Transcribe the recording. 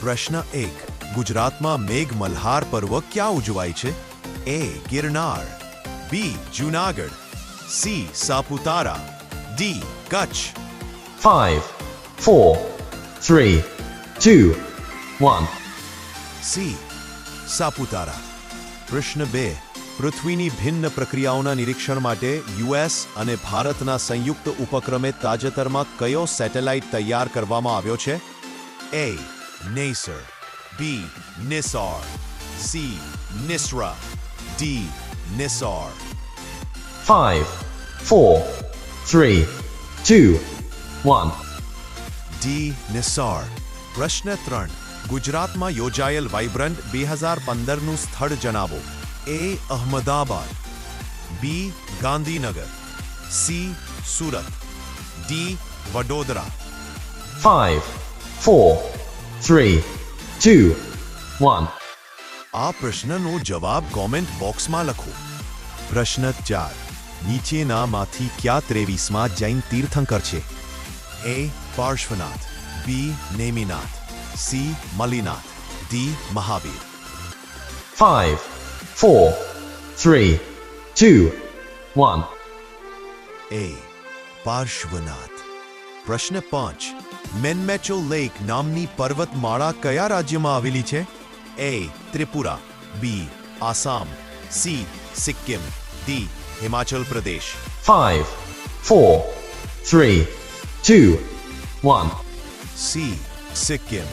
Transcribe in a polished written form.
પ્રશ્ન 1. ગુજરાતમાં મેઘ મલ્હાર પર્વ ક્યાં ઉજવાય છે? A. Girnar, B. Junagadh, C. Saputara, D. Kutch. 5, 4, 3, 2, 1. C. Saputara. પ્રશ્ન 2. પૃથ્વીની ભિન્ન પ્રક્રિયાઓના નિરીક્ષણ માટે યુએસ અને ભારતના સંયુક્ત ઉપક્રમે તાજેતરમાં કયો સેટેલાઇટ તૈયાર કરવામાં આવ્યો છે? A. NESR, B. NISAR, C. NISRA, D. NISAR. 5, 4, 3, 2, 1. D. NISAR. પ્રશ્ન 3. ગુજરાતમાં યોજાયેલ વાઇબ્રન્ટ 2015નું સ્થળ જણાવો. A. Ahmedabad, B. Gandhinagar, C. Surat, D. Vadodara. 5, 4, 3, 2, 1. આ પ્રશ્નનો જવાબ કોમેન્ટ બોક્સમાં લખો. પ્રશ્ન 4. નીચેનામાંથી કયા 23મા જૈન તીર્થંકર છે? A. Parshvanath, B. Neminath, C. મલિનાથ, D. Mahavir. 5, 4, 3, 2, 1. A. Parshvanath. પ્રશ્ન 5. મેનમેચો લેક નામની પર્વતમાળા કયા રાજ્યમાં આવેલી છે? A. Tripura, B. Assam, C. Sikkim, D. Himachal Pradesh. 5, 4, 3, 2, 1. C. Sikkim.